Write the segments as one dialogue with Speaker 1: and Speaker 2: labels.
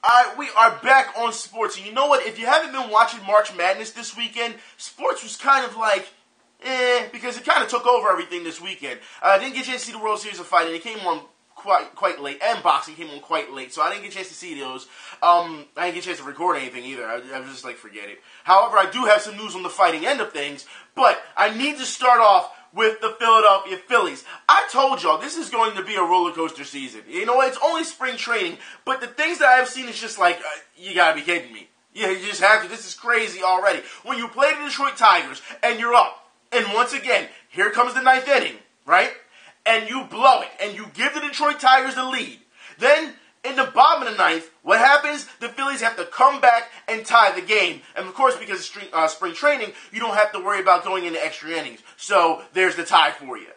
Speaker 1: Alright, we are back on sports. And you know what? If you haven't been watching March Madness this weekend, sports was kind of like, because it kind of took over everything this weekend. I didn't get a chance to see the World Series of Fighting. It came on quite late, and boxing came on quite late, so I didn't get a chance to see those. I didn't get a chance to record anything either. I was just like, forget it. However, I do have some news on the fighting end of things, but I need to start off with the Philadelphia Phillies. I told y'all, this is going to be a roller coaster season. You know what? It's only spring training, but the things that I've seen is just like, you gotta be kidding me. Yeah, you just have to. This is crazy already. When you play the Detroit Tigers, and you're up, and once again, here comes the ninth inning, right? And you blow it, and you give the Detroit Tigers the lead. Then, in the bottom of the ninth, what happens? The Phillies have to come back and tie the game. And of course, because of spring training, you don't have to worry about going into extra innings. So, there's the tie for you.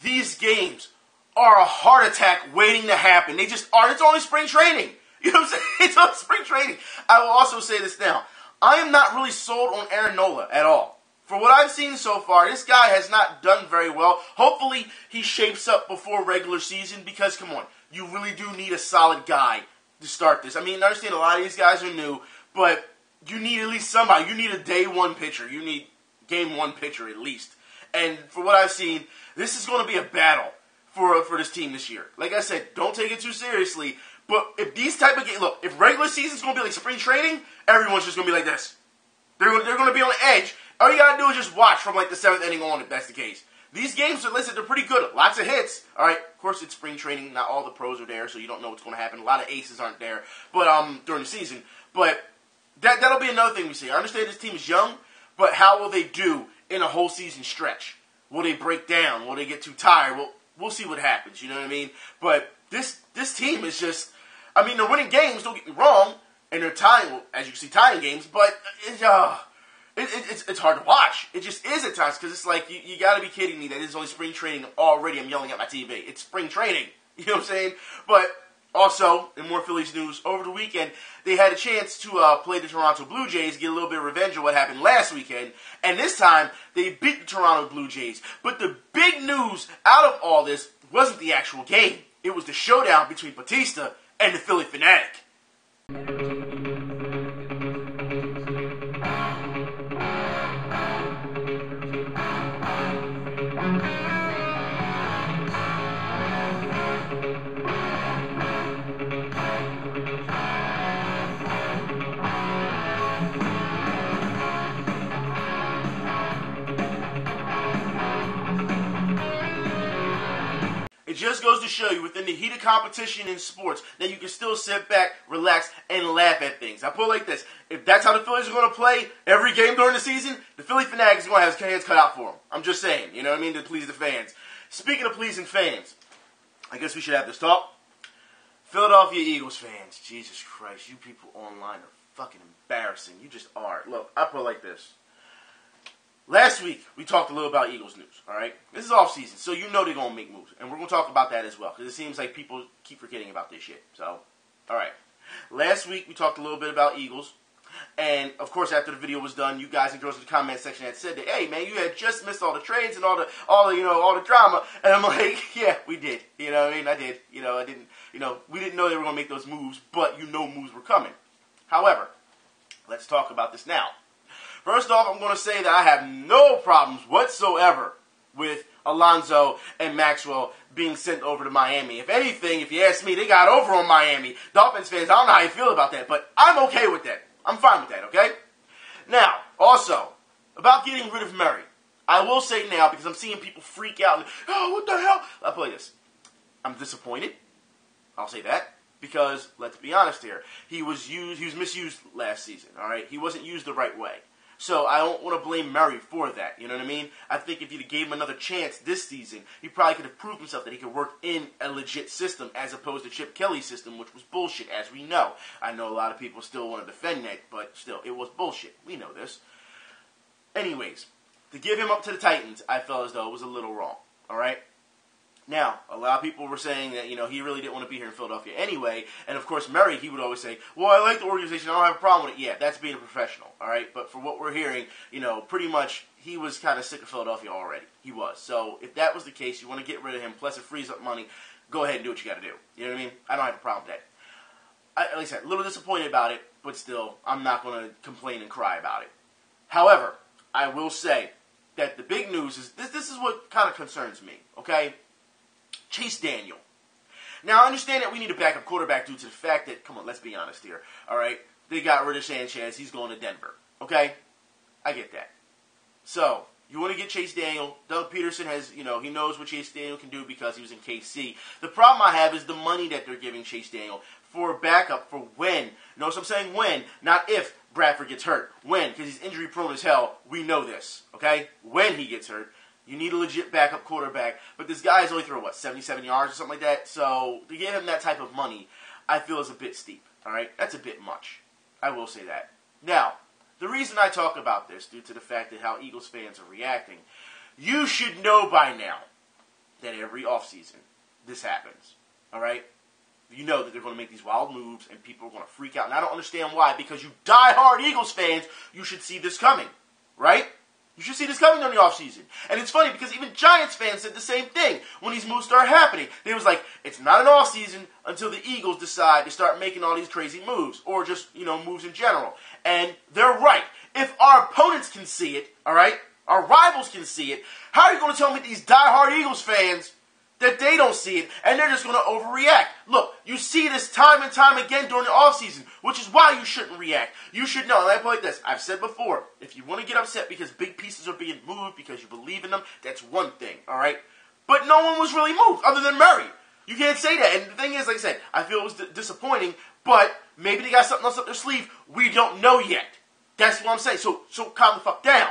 Speaker 1: These games are a heart attack waiting to happen. They just are. It's only spring training. You know what I'm saying? It's only spring training. I will also say this now. I am not really sold on Aaron Nola at all. For what I've seen so far, this guy has not done very well. Hopefully, he shapes up before regular season because, come on, you really do need a solid guy to start this. I mean, I understand a lot of these guys are new, but you need at least somebody. You need a day one pitcher. You need game one pitcher at least. And for what I've seen, this is going to be a battle for this team this year. Like I said, don't take it too seriously. But if these type of games, look, if regular season's going to be like spring training, everyone's just going to be like this. They're going to be on the edge. All you gotta do is just watch from like the 7th inning on, if that's the case. These games, listen, they're pretty good. Lots of hits. All right, of course, it's spring training. Not all the pros are there, so you don't know what's going to happen. A lot of aces aren't there, but during the season. But that'll be another thing we see. I understand this team is young, but how will they do in a whole season stretch? Will they break down? Will they get too tired? We'll see what happens. You know what I mean? But this team is just. I mean, they're winning games. Don't get me wrong, and they're tying. Well, as you can see, tying games, but it's hard to watch. It just is at times because it's like, you got to be kidding me that it's only spring training already. I'm yelling at my TV. It's spring training. You know what I'm saying? But also, in more Phillies news, over the weekend, they had a chance to play the Toronto Blue Jays, get a little bit of revenge on what happened last weekend. And this time, they beat the Toronto Blue Jays. But the big news out of all this wasn't the actual game. It was the showdown between Batista and the Philly Fanatic. It just goes to show you, within the heat of competition in sports, that you can still sit back, relax, and laugh at things. I put it like this. If that's how the Phillies are going to play every game during the season, the Philly Fanatic is going to have his hands cut out for them. I'm just saying, you know what I mean, to please the fans. Speaking of pleasing fans, I guess we should have this talk. Philadelphia Eagles fans, Jesus Christ, you people online are fucking embarrassing. You just are. Look, I put it like this. Last week, we talked a little about Eagles news, all right? This is offseason, so you know they're going to make moves. And we're going to talk about that as well, because it seems like people keep forgetting about this shit. So, all right. Last week, we talked a little bit about Eagles. And, of course, after the video was done, you guys and girls in the comment section had said that, hey, man, you had just missed all the trades and all the drama. And I'm like, yeah, we did. You know what I mean? I did. We didn't know they were going to make those moves, but you know moves were coming. However, let's talk about this now. First off, I'm going to say that I have no problems whatsoever with Alonzo and Maxwell being sent over to Miami. If anything, if you ask me, they got over on Miami. Dolphins fans, I don't know how you feel about that, but I'm okay with that. I'm fine with that, okay? Now, also, about getting rid of Murray. I will say now, because I'm seeing people freak out, and, oh, what the hell? I'll play this. I'm disappointed. I'll say that. Because, let's be honest here, he was misused last season, all right? He wasn't used the right way. So I don't want to blame Murray for that, you know what I mean? I think if you gave him another chance this season, he probably could have proved himself that he could work in a legit system as opposed to Chip Kelly's system, which was bullshit, as we know. I know a lot of people still want to defend that, but still, it was bullshit. We know this. Anyways, to give him up to the Titans, I felt as though it was a little wrong, all right? Now, a lot of people were saying that, he really didn't want to be here in Philadelphia anyway. And, of course, Murray, he would always say, well, I like the organization. I don't have a problem with it. Yeah, that's being a professional, all right? But for what we're hearing, pretty much he was kind of sick of Philadelphia already. He was. So if that was the case, you want to get rid of him, plus it frees up money. go ahead and do what you got to do. You know what I mean? I don't have a problem with that. Like I said, a little disappointed about it, but still, I'm not going to complain and cry about it. However, I will say that the big news is, this is what kind of concerns me, okay? Chase Daniel. Now, I understand that we need a backup quarterback due to the fact that, come on, let's be honest here, all right? They got rid of Sanchez. He's going to Denver, okay? I get that. So, you want to get Chase Daniel. Doug Peterson has, he knows what Chase Daniel can do because he was in KC. The problem I have is the money that they're giving Chase Daniel for a backup for when. Notice I'm saying when, not if Bradford gets hurt. When, because he's injury prone as hell. We know this, okay? When he gets hurt. You need a legit backup quarterback. But this guy is only throwing, 77 yards or something like that? So, to give him that type of money, I feel is a bit steep, all right? That's a bit much. I will say that. Now, the reason I talk about this, due to the fact that how Eagles fans are reacting, you should know by now that every offseason this happens, all right? You know that they're going to make these wild moves and people are going to freak out. And I don't understand why, because you die-hard Eagles fans, you should see this coming, right? You should see this coming during the offseason. And it's funny because even Giants fans said the same thing when these moves started happening. They was like, it's not an offseason until the Eagles decide to start making all these crazy moves. Or just, moves in general. And they're right. If our opponents can see it, all right, our rivals can see it, how are you going to tell me these diehard Eagles fans that they don't see it and they're just going to overreact? Look, you see this time and time again during the offseason, which is why you shouldn't react. You should know, and I put it like this, I've said before, if you want to get upset because big pieces are being moved because you believe in them, that's one thing, all right? But no one was really moved other than Murray. You can't say that. And the thing is, like I said, I feel it was disappointing, but maybe they got something else up their sleeve we don't know yet. That's what I'm saying. So calm the fuck down.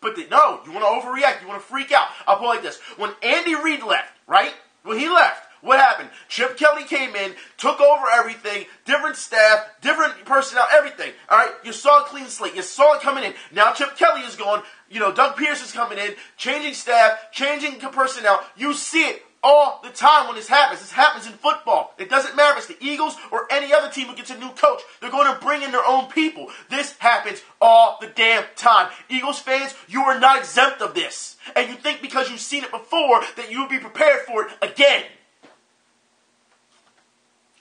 Speaker 1: But no, you want to overreact. You want to freak out. I'll put it like this. When Andy Reid left, right? When he left, what happened? Chip Kelly came in, took over everything, different staff, different personnel, everything. All right? You saw a clean slate. You saw it coming in. Now Chip Kelly is gone. Doug Peterson's coming in, changing staff, changing personnel. You see it all the time when this happens. This happens in football. It doesn't matter if it's the Eagles or any other team who gets a new coach. They're going to bring in their own people. This happens all the damn time. Eagles fans, you are not exempt of this. And you think because you've seen it before that you will be prepared for it again.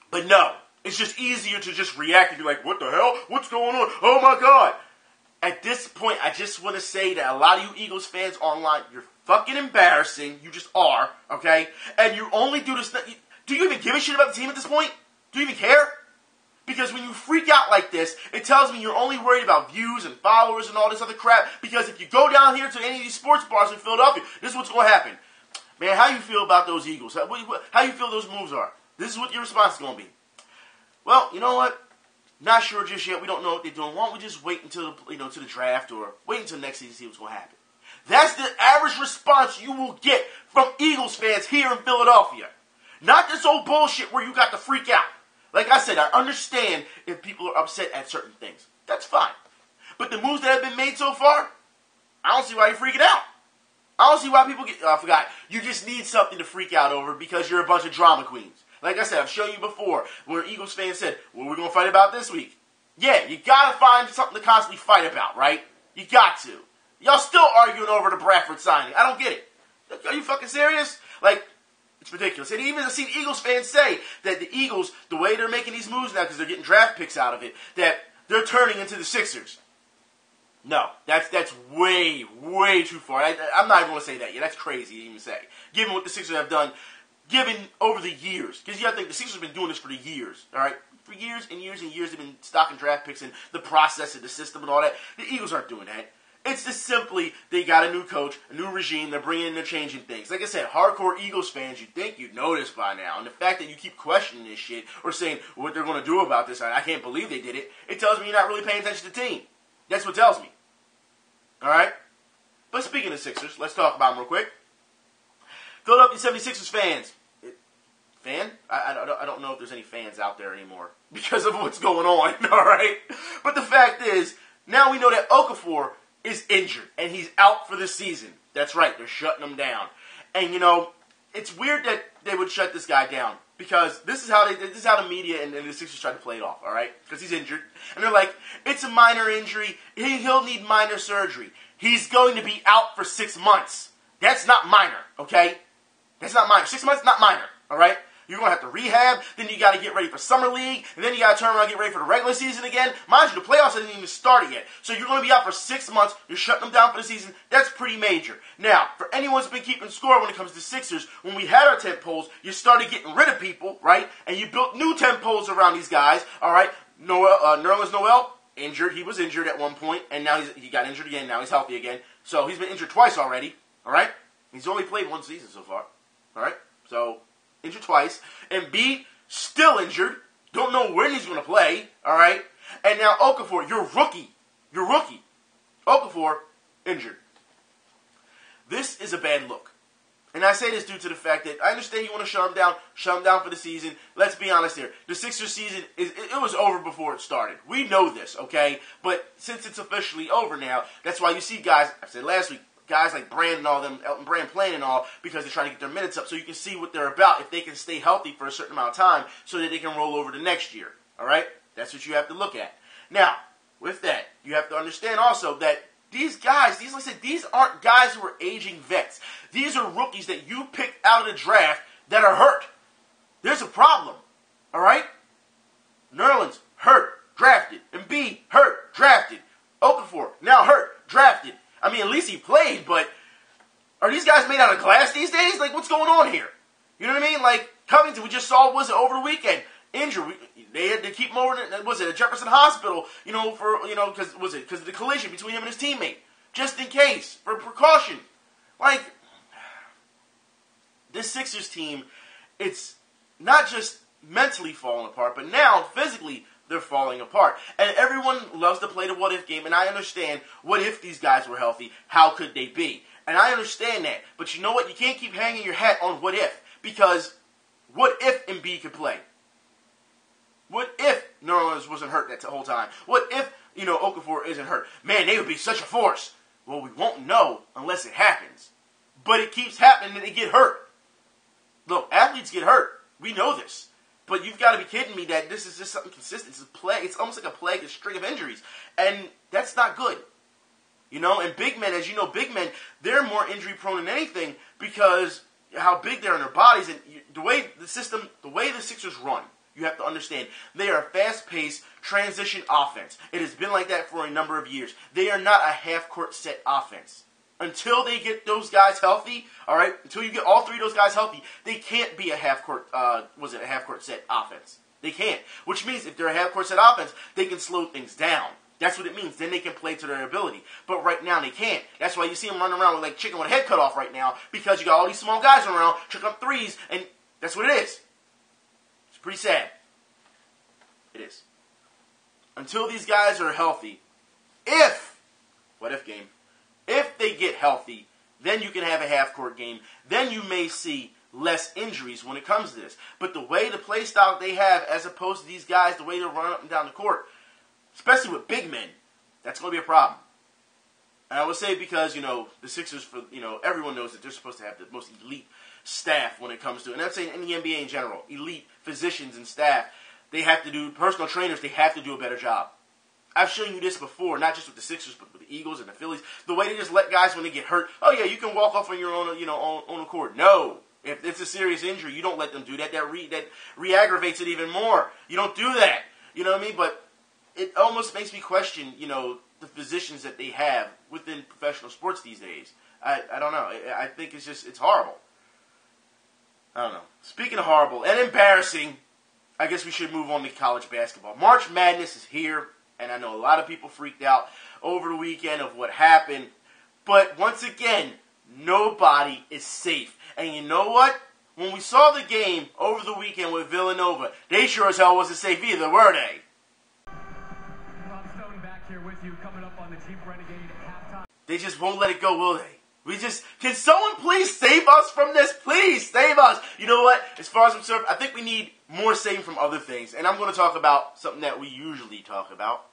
Speaker 1: But no. It's just easier to just react and be like, what the hell? What's going on? Oh my God. At this point, I just want to say that a lot of you Eagles fans online, you're fucking embarrassing. You just are, okay? And you only do this. Do you even give a shit about the team at this point? Do you even care? Because when you freak out like this, it tells me you're only worried about views and followers and all this other crap. Because if you go down here to any of these sports bars in Philadelphia, this is what's going to happen. Man, how you feel about those Eagles? How you feel those moves are? This is what your response is going to be. Well, you know what? Not sure just yet. We don't know what they're doing. Why don't we just wait until to the draft or wait until next season to see what's going to happen? That's the average response you will get from Eagles fans here in Philadelphia. Not this old bullshit where you got to freak out. Like I said, I understand if people are upset at certain things. That's fine. But the moves that have been made so far, I don't see why you're freaking out. I don't see why people get... I forgot. You just need something to freak out over because you're a bunch of drama queens. Like I said, I've shown you before where Eagles fans said, what are we going to fight about this week? Yeah, you got to find something to constantly fight about, right? You got to. Y'all still arguing over the Bradford signing. I don't get it. Are you fucking serious? Like, it's ridiculous. And even I've seen Eagles fans say that the Eagles, the way they're making these moves now because they're getting draft picks out of it, that they're turning into the Sixers. No, that's way, way too far. I'm not even going to say that yet. That's crazy to even say. Given what the Sixers have done, given over the years. Because you got to think, the Sixers have been doing this for the years, all right? For years and years and years, they've been stocking draft picks and the process and the system and all that. The Eagles aren't doing that. It's just simply they got a new coach, a new regime, they're bringing in, they're changing things. Like I said, hardcore Eagles fans, you'd think you'd know this by now. And the fact that you keep questioning this shit or saying what they're going to do about this, I can't believe they did it, it tells me you're not really paying attention to the team. That's what it tells me. All right? But speaking of Sixers, let's talk about them real quick. Philadelphia 76ers fans. I don't know if there's any fans out there anymore because of what's going on, all right? But the fact is, now we know that Okafor is injured, and he's out for the season. That's right, they're shutting him down. And, it's weird that they would shut this guy down because this is how the media and the Sixers try to play it off, all right? Because he's injured. And they're like, it's a minor injury. He'll need minor surgery. He's going to be out for 6 months. That's not minor, okay? That's not minor. 6 months, not minor, all right? You're going to have to rehab, then you got to get ready for Summer League, and then you got to turn around and get ready for the regular season again. Mind you, the playoffs haven't even started yet. So you're going to be out for 6 months. You're shutting them down for the season. That's pretty major. Now, for anyone who's been keeping score when it comes to Sixers, when we had our tent poles, you started getting rid of people, right? And you built new tent poles around these guys, all right? Nerlens Noel, injured. He was injured at one point, and now he got injured again. Now he's healthy again. So he's been injured twice already, all right? He's only played one season so far, all right? So injured twice. Embiid, still injured. Don't know when he's going to play, all right? And now Okafor, you're rookie. Okafor, injured. This is a bad look. And I say this due to the fact that I understand you want to shut him down for the season. Let's be honest here. The Sixers season, it was over before it started. We know this, okay? But since it's officially over now, that's why you see guys, I said last week, guys like Brand and all them, Elton Brand playing and all, because they're trying to get their minutes up so you can see what they're about, if they can stay healthy for a certain amount of time so that they can roll over to next year, all right? That's what you have to look at. Now, with that, you have to understand also that these guys, like I said, these aren't guys who are aging vets. These are rookies that you picked out of the draft that are hurt. There's a problem, all right? Nerlens, hurt, drafted. Embiid, hurt, drafted. Okafor, now hurt, drafted. I mean, at least he played, but are these guys made out of glass these days? Like, what's going on here? You know what I mean? Like, Covington, we just saw, was it over the weekend? Injured. They had to keep him over, was it at Jefferson Hospital, because of the collision between him and his teammate. Just in case, for precaution. Like, this Sixers team, it's not just mentally falling apart, but now, physically, they're falling apart. And everyone loves to play the what-if game, and I understand, what if these guys were healthy? How could they be? And I understand that. But you know what? You can't keep hanging your hat on what if, because what if Embiid could play? What if Nerlens wasn't hurt that whole time? What if, Okafor isn't hurt? Man, they would be such a force. Well, we won't know unless it happens. But it keeps happening and they get hurt. Look, athletes get hurt. We know this. But you've got to be kidding me that this is just something consistent. It's a plague. It's almost like a plague, a string of injuries. And that's not good. And big men, as you know, they're more injury prone than anything because how big they are in their bodies and the way the Sixers run. You have to understand, they are a fast-paced transition offense. It has been like that for a number of years. They are not a half-court set offense. Until they get those guys healthy, all right, until you get all three of those guys healthy, they can't be a half-court set offense. They can't. Which means if they're a half-court set offense, they can slow things down. That's what it means. Then they can play to their ability. But right now, they can't. That's why you see them running around with like chicken with a head cut off right now, because you got all these small guys around, chucking up threes, and that's what it is. Pretty sad. It is. Until these guys are healthy, if they get healthy, then you can have a half-court game. Then you may see less injuries when it comes to this. But the way the play style they have, as opposed to these guys, the way they run up and down the court, especially with big men, that's going to be a problem. And I would say because, the Sixers, everyone knows that they're supposed to have the most elite staff when it comes to, and I'm saying in the NBA in general, elite physicians and staff, they have to do, personal trainers, they have to do a better job. I've shown you this before, not just with the Sixers, but with the Eagles and the Phillies. The way they just let guys, when they get hurt, oh yeah, you can walk off on your own, on accord. No. If it's a serious injury, you don't let them do that. That re-aggravates it even more. You don't do that. You know what I mean? But it almost makes me question, the physicians that they have within professional sports these days. I don't know. I think it's horrible. I don't know. Speaking of horrible and embarrassing, I guess we should move on to college basketball. March Madness is here, and I know a lot of people freaked out over the weekend of what happened. But once again, nobody is safe. And you know what? When we saw the game over the weekend with Villanova, they sure as hell wasn't safe either, were they?
Speaker 2: Bob Stone back here with you, coming up on the Jeep Renegade at halftime.
Speaker 1: They just won't let it go, will they? Can someone please save us from this? Please, save us. You know what? As far as I'm concerned, I think we need more saving from other things. And I'm going to talk about something that we usually talk about.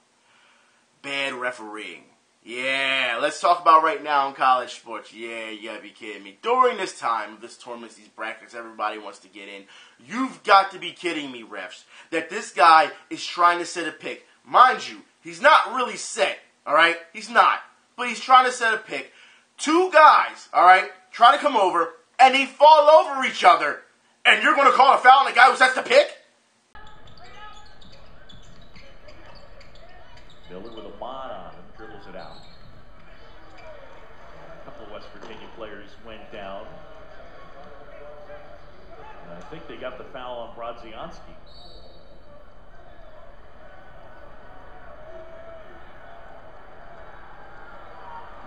Speaker 1: Bad refereeing. Yeah, let's talk about right now in college sports. Yeah, you gotta be kidding me. During this time, this tournament, these brackets, everybody wants to get in. You've got to be kidding me, refs, that this guy is trying to set a pick. Mind you, he's not really set, all right? He's not. But he's trying to set a pick. Two guys, all right, try to come over, and they fall over each other. And you're going to call a foul on the guy who sets the pick?
Speaker 3: Miller with a mod on him, dribbles it out. A couple of West Virginia players went down. And I think they got the foul on Brodzianski.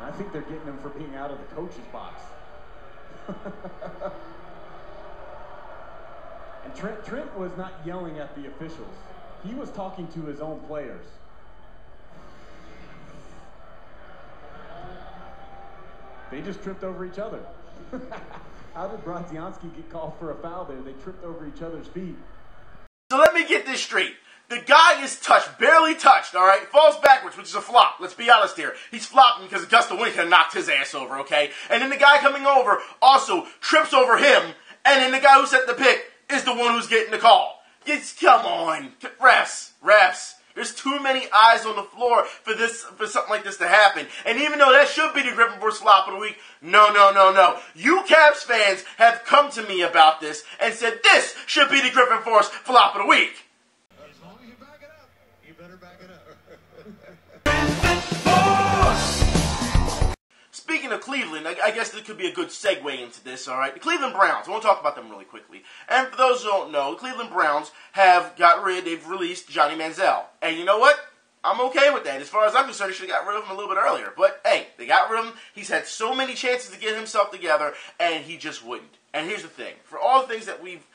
Speaker 4: I think they're getting him for being out of the coach's box. And Trent was not yelling at the officials. He was talking to his own players. They just tripped over each other. How did Brodzianski get called for a foul there? They tripped over each other's feet.
Speaker 1: So let me get this straight. The guy is touched, barely touched, all right? Falls backwards, which is a flop. Let's be honest here. He's flopping because Augusta Winnick knocked his ass over, okay? And then the guy coming over also trips over him, and then the guy who set the pick is the one who's getting the call. Come on. Refs. There's too many eyes on the floor for something like this to happen. And even though that should be the Griffin Force flop of the week, no. You Cavs fans have come to me about this and said this should be the Griffin Force flop of the week.
Speaker 5: As long as you back it up, you better back it up.
Speaker 1: Speaking of Cleveland, I guess this could be a good segue into this, all right? The Cleveland Browns, I want to talk about them really quickly. And for those who don't know, the Cleveland Browns they've released Johnny Manziel. And you know what? I'm okay with that. As far as I'm concerned, they should have got rid of him a little bit earlier. But, hey, they got rid of him. He's had so many chances to get himself together, and he just wouldn't. And here's the thing. For all the things that we've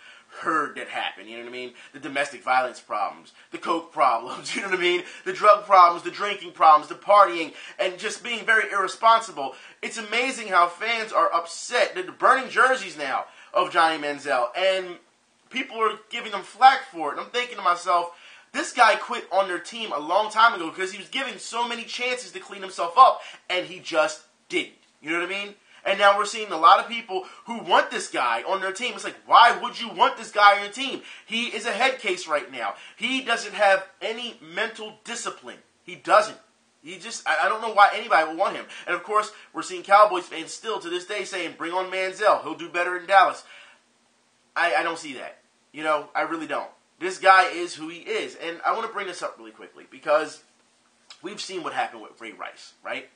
Speaker 1: heard that happen, you know what I mean? The domestic violence problems, the coke problems, you know what I mean? The drug problems, the drinking problems, the partying, and just being very irresponsible. It's amazing how fans are upset. They're burning jerseys now of Johnny Manziel, and people are giving him flack for it. And I'm thinking to myself, this guy quit on their team a long time ago because he was given so many chances to clean himself up, and he just didn't. You know what I mean? And now we're seeing a lot of people who want this guy on their team. It's like, why would you want this guy on your team? He is a head case right now. He doesn't have any mental discipline. He doesn't. I don't know why anybody would want him. And of course, we're seeing Cowboys fans still to this day saying, bring on Manziel. He'll do better in Dallas. I don't see that. You know, I really don't. This guy is who he is. And I want to bring this up really quickly because we've seen what happened with Ray Rice, right?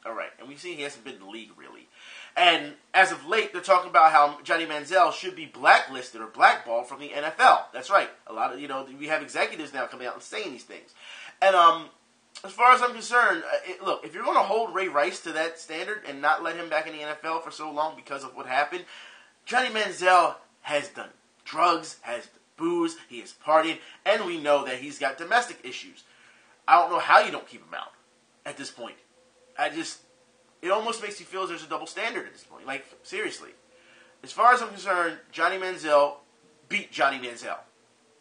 Speaker 1: All right. And we've seen he hasn't been in the league, really. And as of late, they're talking about how Johnny Manziel should be blacklisted or blackballed from the NFL. That's right. A lot of, we have executives now coming out and saying these things. And as far as I'm concerned, look, if you're going to hold Ray Rice to that standard and not let him back in the NFL for so long because of what happened, Johnny Manziel has done drugs, has booze, he is partying, and we know that he's got domestic issues. I don't know how you don't keep him out at this point. It almost makes you feel as there's a double standard at this point. Like, seriously. As far as I'm concerned, Johnny Manziel beat Johnny Manziel.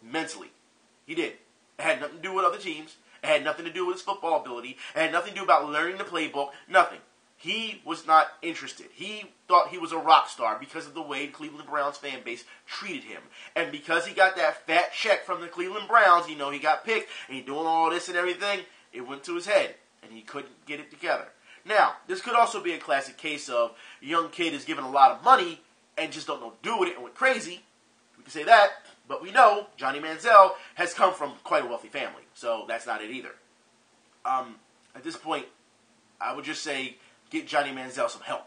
Speaker 1: Mentally. He did. It had nothing to do with other teams. It had nothing to do with his football ability. It had nothing to do about learning the playbook. Nothing. He was not interested. He thought he was a rock star because of the way the Cleveland Browns fan base treated him. And because he got that fat check from the Cleveland Browns, he got picked, and he's doing all this and everything, it went to his head, and he couldn't get it together. Now, this could also be a classic case of a young kid is given a lot of money and just don't know what to do with it and went crazy. We can say that, but we know Johnny Manziel has come from quite a wealthy family, so that's not it either. At this point, I would just say get Johnny Manziel some help.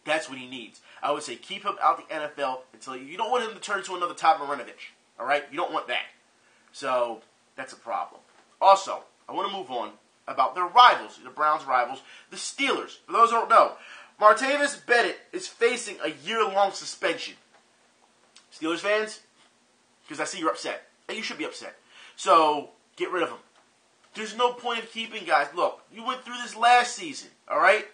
Speaker 1: That's what he needs. I would say keep him out the NFL until you don't want him to turn into another Todd Marinovich. All right? You don't want that. So that's a problem. Also, I want to move on about their rivals, the Browns' rivals, the Steelers. For those who don't know, Martavis Bryant is facing a year-long suspension. Steelers fans, because I see you're upset, and you should be upset. So get rid of him. There's no point in keeping guys. Look, you went through this last season, all right?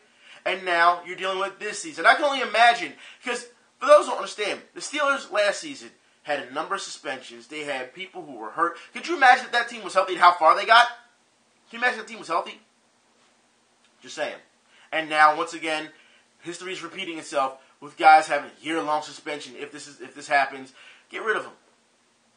Speaker 1: And now you're dealing with this season. I can only imagine, because for those who don't understand, the Steelers last season had a number of suspensions. They had people who were hurt. Could you imagine if that team was healthy and how far they got? Can you imagine if the team was healthy? Just saying. And now, once again, history is repeating itself with guys having a year-long suspension. If this happens, get rid of them.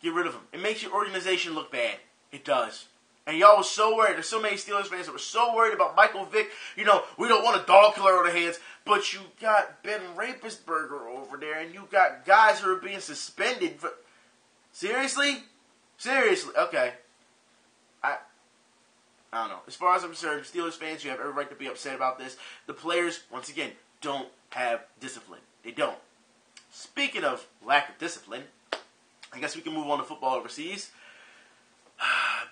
Speaker 1: Get rid of them. It makes your organization look bad. It does. And y'all was so worried. There's so many Steelers fans that were so worried about Michael Vick. You know, we don't want a dog killer on our hands. But you got Ben Rapistberger over there, and you got guys who are being suspended for... Seriously? Seriously? Okay. I don't know. As far as I'm concerned, Steelers fans, you have every right to be upset about this. The players, once again, don't have discipline. They don't. Speaking of lack of discipline, I guess we can move on to football overseas.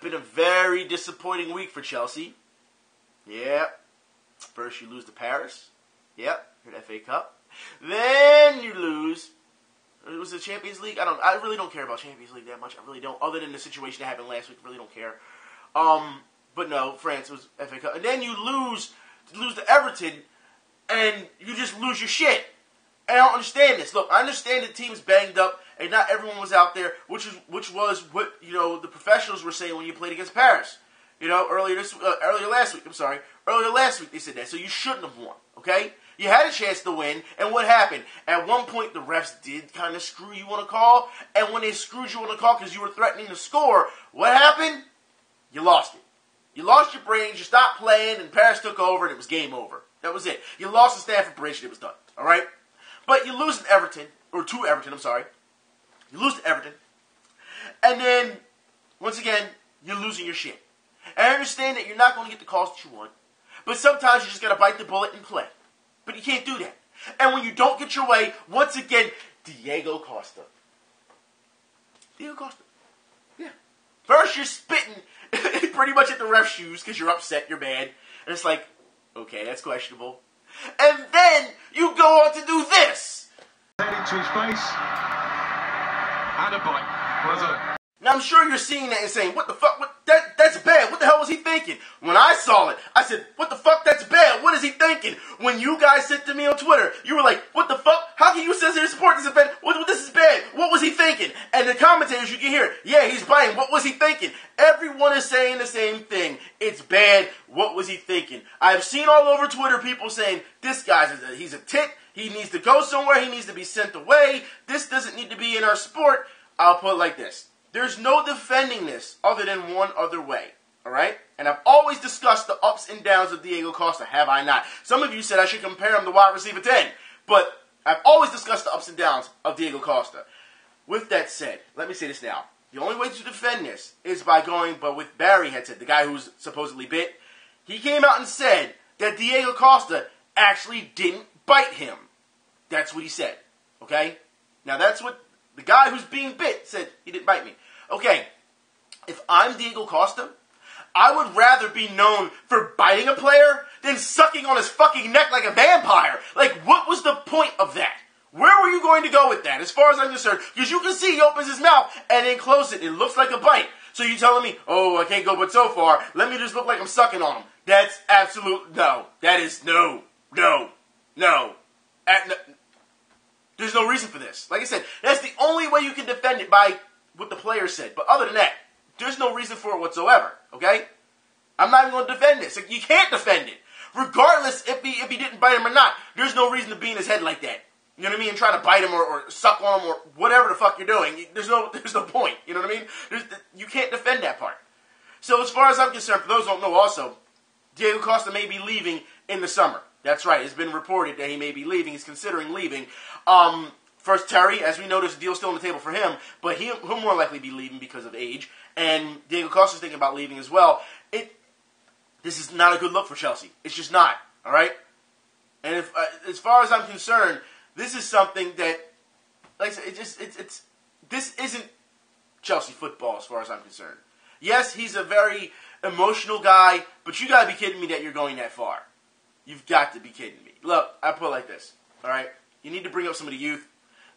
Speaker 1: Been a very disappointing week for Chelsea. Yeah. First you lose to Paris. Yep. Your FA Cup. Then you lose. It was the Champions League. I really don't care about Champions League that much. I really don't. Other than the situation that happened last week, I really don't care. But no, France was FA Cup. And then you lose to Everton, and you just lose your shit. And I don't understand this. Look, I understand the team's banged up, and not everyone was out there, which was what the professionals were saying when you played against Paris. Earlier last week they said that. So you shouldn't have won. Okay, you had a chance to win, and what happened? At one point, the refs did kind of screw you on a call, and when they screwed you on a call because you were threatening to score, what happened? You lost it. You lost your brains. You stopped playing, and Paris took over, and it was game over. That was it. You lost the Stamford Bridge, and it was done. All right. But you lose to Everton. You lose to Everton. And then, once again, you're losing your shit. And I understand that you're not going to get the calls that you want. But sometimes you just got to bite the bullet and play. But you can't do that. And when you don't get your way, once again, Diego Costa. Yeah. First, you're spitting pretty much at the ref's shoes because you're upset, you're mad. And it's like, okay, that's questionable. And then you go on to do this.
Speaker 5: Head into his face. And a bite. Was it?
Speaker 1: Now I'm sure you're seeing that and saying, what the fuck? That's bad. What the hell was he thinking? When I saw it, I said, what the fuck? That's bad. What is he thinking? When you guys sent to me on Twitter, you were like, what the fuck? How can you sit here and support this event? This is bad. What was he thinking? And the commentators, you can hear, yeah, he's biting. What was he thinking? Everyone is saying the same thing. It's bad. What was he thinking? I've seen all over Twitter people saying, this guy's he's a tit. He needs to go somewhere. He needs to be sent away. This doesn't need to be in our sport. I'll put it like this. There's no defending this other than one other way, all right? And I've always discussed the ups and downs of Diego Costa, have I not? Some of you said I should compare him to wide receiver 10, but I've always discussed the ups and downs of Diego Costa. With that said, let me say this now. The only way to defend this is by going, but with Barry had said, the guy who's supposedly bit, he came out and said that Diego Costa actually didn't bite him. That's what he said, okay? Now that's what the guy who's being bit said, he didn't bite me. Okay, if I'm Diego Costa, I would rather be known for biting a player than sucking on his fucking neck like a vampire. Like, what was the point of that? Where were you going to go with that, as far as I'm concerned? Because you can see he opens his mouth and then closes it. It looks like a bite. So you're telling me, oh, I can't go but so far. Let me just look like I'm sucking on him. That's absolute no. That is no. There's no reason for this. Like I said, that's the only way you can defend it, by what the player said. But other than that, there's no reason for it whatsoever. Okay? I'm not even going to defend this. Like, you can't defend it. Regardless if he didn't bite him or not, there's no reason to be in his head like that. You know what I mean? And try to bite him or suck on him or whatever the fuck you're doing. There's no point. You know what I mean? You can't defend that part. So as far as I'm concerned, for those who don't know also, Diego Costa may be leaving in the summer. That's right. It's been reported that he may be leaving. He's considering leaving. First, Terry, as we know, there's a deal still on the table for him, but he'll more likely be leaving because of age. And Diego Costa's thinking about leaving as well. This is not a good look for Chelsea. It's just not. All right? And if, as far as I'm concerned, this is something that, like I said, this isn't Chelsea football as far as I'm concerned. Yes, he's a very emotional guy, but you got to be kidding me that you're going that far. You've got to be kidding me. Look, I put it like this. All right? You need to bring up some of the youth.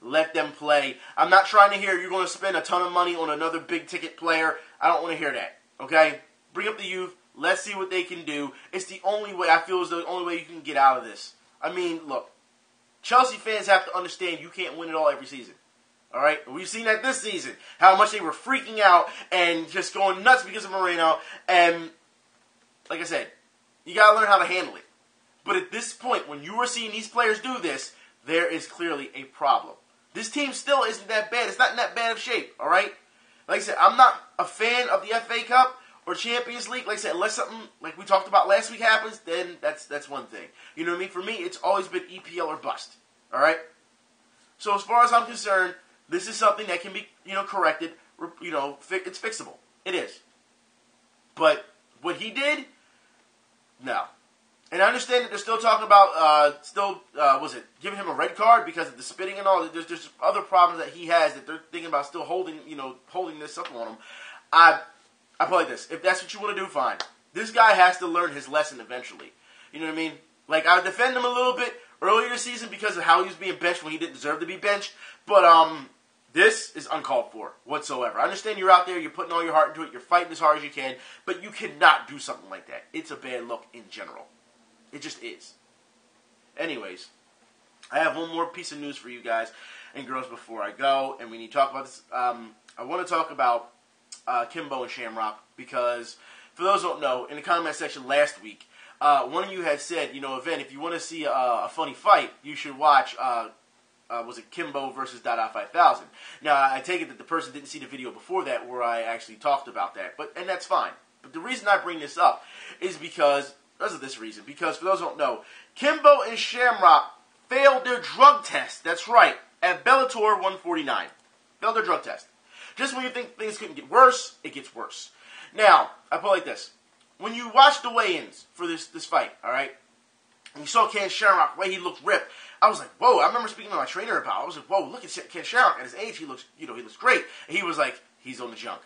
Speaker 1: Let them play. I'm not trying to hear you're going to spend a ton of money on another big-ticket player. I don't want to hear that, okay? Bring up the youth. Let's see what they can do. It's the only way, I feel, is the only way you can get out of this. I mean, look, Chelsea fans have to understand you can't win it all every season, all right? We've seen that this season, how much they were freaking out and just going nuts because of Moreno. And, like I said, you got to learn how to handle it. But at this point, when you are seeing these players do this, there is clearly a problem. This team still isn't that bad. It's not in that bad of shape, all right? Like I said, I'm not a fan of the FA Cup or Champions League, like I said, unless something like we talked about last week happens, then that's one thing. You know what I mean? For me, it's always been EPL or bust. All right. So as far as I'm concerned, this is something that can be corrected. It's fixable. It is. But what he did, no. And I understand that they're still talking about giving him a red card because of the spitting and all. There's other problems that he has that they're thinking about still holding this up on him. I put it like this: if that's what you want to do, fine. This guy has to learn his lesson eventually. You know what I mean? Like, I would defend him a little bit earlier this season because of how he was being benched when he didn't deserve to be benched. But this is uncalled for whatsoever. I understand you're out there, you're putting all your heart into it, you're fighting as hard as you can, but you cannot do something like that. It's a bad look in general. It just is. Anyways, I have one more piece of news for you guys and girls before I go. And when you talk about this, I want to talk about Kimbo and Shamrock because, for those who don't know, in the comment section last week, one of you had said, Event, if you want to see a funny fight, you should watch, was it Kimbo versus Dada 5000. Now, I take it that the person didn't see the video before that where I actually talked about that, and that's fine. But the reason I bring this up is because of this reason. Because for those who don't know, Kimbo and Shamrock failed their drug test. That's right, at Bellator 149. Failed their drug test. Just when you think things couldn't get worse, it gets worse. Now, I put it like this. When you watch the weigh-ins for this fight, all right, and you saw Ken Shamrock, the way he looked ripped, I was like, whoa. I remember speaking to my trainer about it. I was like, whoa, look at Ken Shamrock. At his age, he looks great. And he was like, he's on the junk.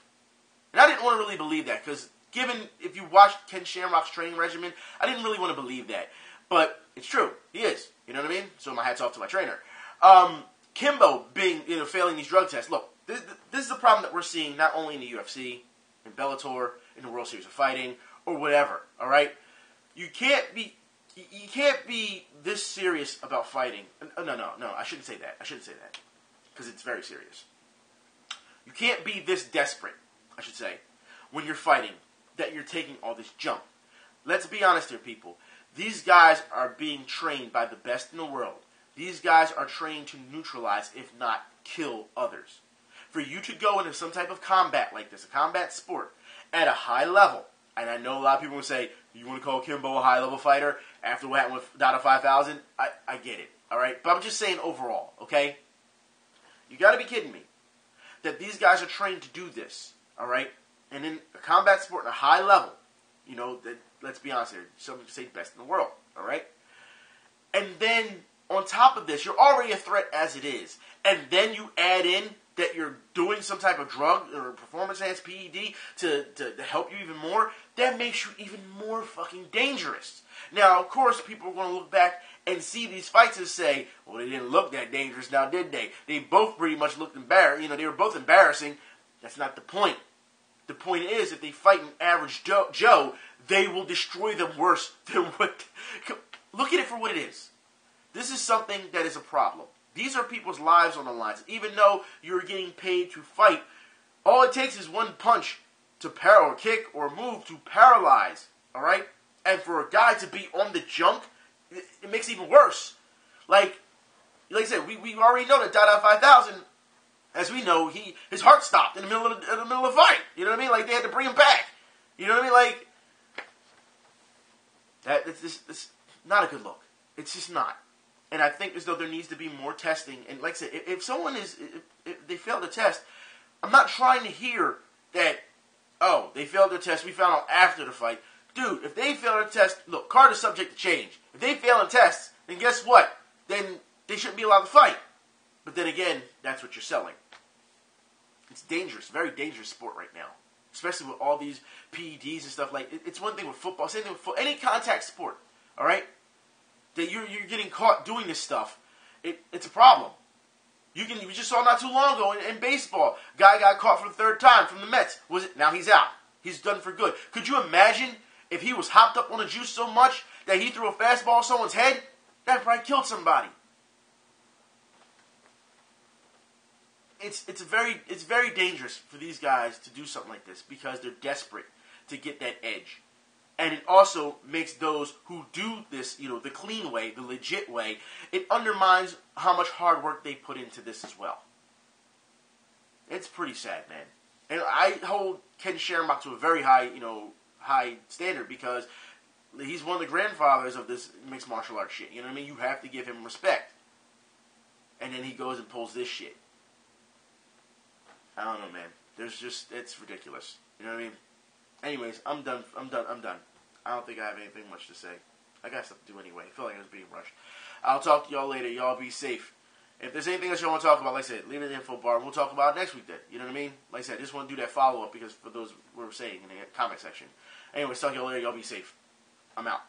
Speaker 1: And I didn't want to really believe that because if you watched Ken Shamrock's training regimen, I didn't really want to believe that. But it's true. He is. You know what I mean? So my hat's off to my trainer. Kimbo failing these drug tests. Look, this is a problem that we're seeing not only in the UFC, in Bellator, in the World Series of Fighting, or whatever. All right? You can't be this serious about fighting. No. I shouldn't say that. Because it's very serious. You can't be this desperate, I should say, when you're fighting, that you're taking all this junk. Let's be honest here, people. These guys are being trained by the best in the world. These guys are trained to neutralize, if not kill, others. For you to go into some type of combat like this, a combat sport, at a high level, and I know a lot of people will say, you want to call Kimbo a high-level fighter after what happened with Dada 5000? I get it, all right? But I'm just saying overall, okay? You got to be kidding me that these guys are trained to do this, all right? And in a combat sport at a high level, let's be honest here, some say best in the world, all right? And then on top of this, you're already a threat as it is. And then you add in that you're doing some type of drug or performance-enhanced PED to help you even more. That makes you even more fucking dangerous. Now, of course, people are going to look back and see these fights and say, well, they didn't look that dangerous now, did they? They both pretty much looked embarrassed. They were both embarrassing. That's not the point. The point is, if they fight an average Joe, they will destroy them worse than what... Look at it for what it is. This is something that is a problem. These are people's lives on the lines. Even though you're getting paid to fight, all it takes is one punch to or kick or move to paralyze, all right? And for a guy to be on the junk, it makes it even worse. Like I said, we already know that Dada 5000, as we know, his heart stopped in the middle of the fight. You know what I mean? Like, they had to bring him back. You know what I mean? Like, it's not a good look. It's just not. And I think as though there needs to be more testing. And like I said, if they fail the test, I'm not trying to hear that, oh, they failed their test, we found out after the fight. Dude, if they fail their test, look, card is subject to change. If they fail a test, then guess what? Then they shouldn't be allowed to fight. But then again, that's what you're selling. It's dangerous, very dangerous sport right now. Especially with all these PEDs and stuff. Like, it's one thing with football, same thing with football, any contact sport, all right? That you're getting caught doing this stuff, it's a problem. We just saw not too long ago in baseball, guy got caught for the third time from the Mets. Now he's out. He's done for good. Could you imagine if he was hopped up on the juice so much that he threw a fastball at someone's head? That probably killed somebody. It's very dangerous for these guys to do something like this because they're desperate to get that edge. And it also makes those who do this, the clean way, the legit way, it undermines how much hard work they put into this as well. It's pretty sad, man. And I hold Ken Shamrock to a very high, high standard because he's one of the grandfathers of this mixed martial arts shit. You know what I mean? You have to give him respect. And then he goes and pulls this shit. I don't know, man. It's ridiculous. You know what I mean? Anyways, I'm done. I don't think I have anything much to say. I got stuff to do anyway. I feel like I was being rushed. I'll talk to y'all later. Y'all be safe. If there's anything else you want to talk about, like I said, leave it in the info bar. We'll talk about it next week then. You know what I mean? Like I said, I just want to do that follow-up because for those we were saying in the comment section. Anyways, talk to y'all later. Y'all be safe. I'm out.